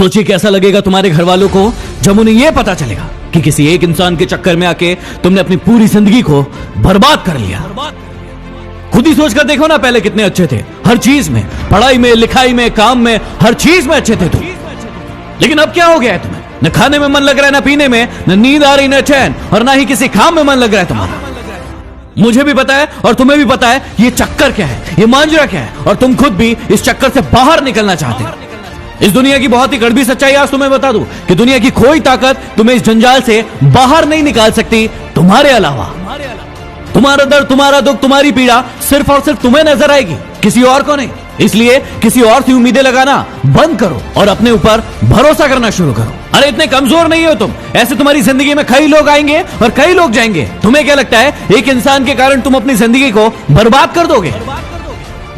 सोचिए कैसा लगेगा तुम्हारे घर वालों को जब उन्हें यह पता चलेगा कि किसी एक इंसान के चक्कर में आके तुमने अपनी पूरी जिंदगी को बर्बाद कर लिया। खुद ही सोचकर देखो ना, पहले कितने अच्छे थे हर चीज में, पढ़ाई में, लिखाई में, काम में, हर चीज में अच्छे थे तुम। लेकिन अब क्या हो गया है तुम्हें? न खाने में मन लग रहा है, न पीने में, न नींद आ रही, न चैन, और ना ही किसी काम में मन लग रहा है तुम्हारा। मुझे भी पता है और तुम्हें भी पता है ये चक्कर क्या है, ये मांजरा क्या है, और तुम खुद भी इस चक्कर से बाहर निकलना चाहते हो। इस दुनिया की बहुत ही कड़वी सच्चाई आज तुम्हें बता दूं कि दुनिया की कोई ताकत तुम्हें इस जंजाल से बाहर नहीं निकाल सकती तुम्हारे अलावा। तुम्हारा दर्द, तुम्हारा दुख, तुम्हारी पीड़ा सिर्फ और सिर्फ तुम्हें नजर आएगी, किसी और को नहीं। इसलिए किसी और से उम्मीदें लगाना बंद करो और अपने ऊपर भरोसा करना शुरू करो। अरे इतने कमजोर नहीं हो तुम, ऐसे तुम्हारी जिंदगी में कई लोग आएंगे और कई लोग जाएंगे। तुम्हें क्या लगता है एक इंसान के कारण तुम अपनी जिंदगी को बर्बाद कर दोगे?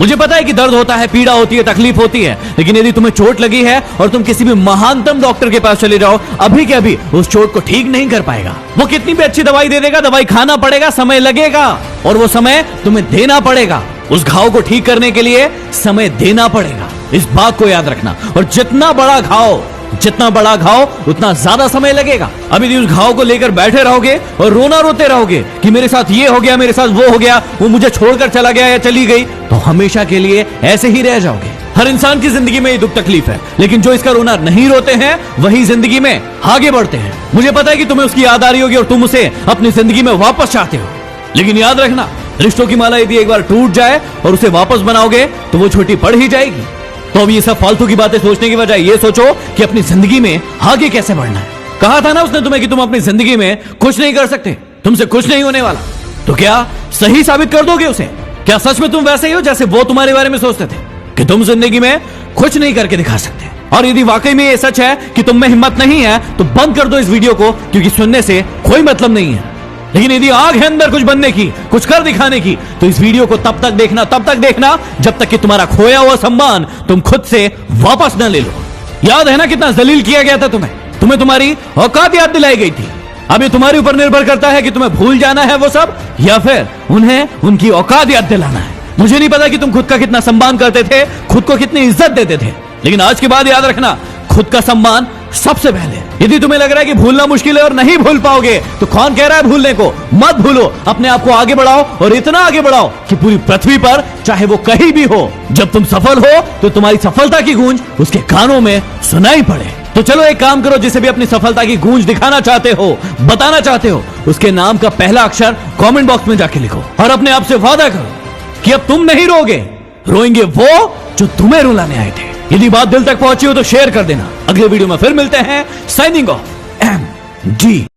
मुझे पता है कि दर्द होता है, पीड़ा होती है, तकलीफ होती है, लेकिन यदि तुम्हें चोट लगी है और तुम किसी भी महानतम डॉक्टर के पास चले जाओ, अभी के अभी उस चोट को ठीक नहीं कर पाएगा। वो कितनी भी अच्छी दवाई दे देगा, दवाई खाना पड़ेगा, समय लगेगा, और वो समय तुम्हें देना पड़ेगा। उस घाव को ठीक करने के लिए समय देना पड़ेगा, इस बात को याद रखना। और जितना बड़ा घाव उतना ज्यादा समय लगेगा। अभी यदि उस घाव को लेकर बैठे रहोगे और रोना रोते रहोगे कि मेरे साथ ये हो गया, मेरे साथ वो हो गया, वो मुझे छोड़कर चला गया या चली गई, तो हमेशा के लिए ऐसे ही रह जाओगे। हर इंसान की जिंदगी में ये दुख तकलीफ है, लेकिन जो इसका रोना नहीं रोते हैं वही जिंदगी में आगे बढ़ते हैं। मुझे पता है कि तुम्हें उसकी याद आ रही होगी और तुम उसे अपनी जिंदगी में वापस चाहते हो, लेकिन याद रखना, रिश्तों की माला यदि एक बार टूट जाए और उसे वापस बनाओगे तो वो छोटी पड़ ही जाएगी। तो अब ये सब फालतू की बातें सोचने की बजाय ये सोचो कि अपनी जिंदगी में आगे कैसे बढ़ना है। कहा था ना उसने तुम्हें कि तुम अपनी जिंदगी में कुछ नहीं कर सकते, तुमसे कुछ नहीं होने वाला। तो क्या सही साबित कर दोगे उसे? क्या सच में तुम वैसे ही हो जैसे वो तुम्हारे बारे में सोचते थे कि तुम जिंदगी में कुछ नहीं करके दिखा सकते? और यदि वाकई में ये सच है कि तुम में हिम्मत नहीं है तो बंद कर दो इस वीडियो को, क्योंकि सुनने से कोई मतलब नहीं है। लेकिन यदि आग है अंदर कुछ बनने की, कुछ कर दिखाने की, तो इस वीडियो को तब तक देखना जब तक कि तुम्हारा खोया हुआ सम्मान तुम खुद से वापस न ले लो। याद है ना कितना जलील किया गया था तुम्हें तुम्हारी औकात याद दिलाई गई थी। अब ये तुम्हारे ऊपर निर्भर करता है कि तुम्हें भूल जाना है वो सब, या फिर उन्हें उनकी औकात याद दिलाना है। मुझे नहीं पता कि तुम खुद का कितना सम्मान करते थे, खुद को कितनी इज्जत देते थे, लेकिन आज के बाद याद रखना, खुद का सम्मान सबसे पहले। यदि तुम्हें लग रहा है कि भूलना मुश्किल है और नहीं भूल पाओगे, तो कौन कह रहा है भूलने को? मत भूलो, अपने आप को आगे बढ़ाओ, और इतना आगे बढ़ाओ कि पूरी पृथ्वी पर चाहे वो कहीं भी हो, जब तुम सफल हो तो तुम्हारी सफलता की गूंज उसके कानों में सुनाई पड़े। तो चलो एक काम करो, जिसे भी अपनी सफलता की गूंज दिखाना चाहते हो, बताना चाहते हो, उसके नाम का पहला अक्षर कमेंट बॉक्स में जाके लिखो और अपने आप से वादा करो कि अब तुम नहीं रोगे, रोएंगे वो जो तुम्हें रुलाने आए थे। यदि बात दिल तक पहुंची हो तो शेयर कर देना। अगले वीडियो में फिर मिलते हैं। Signing off MD।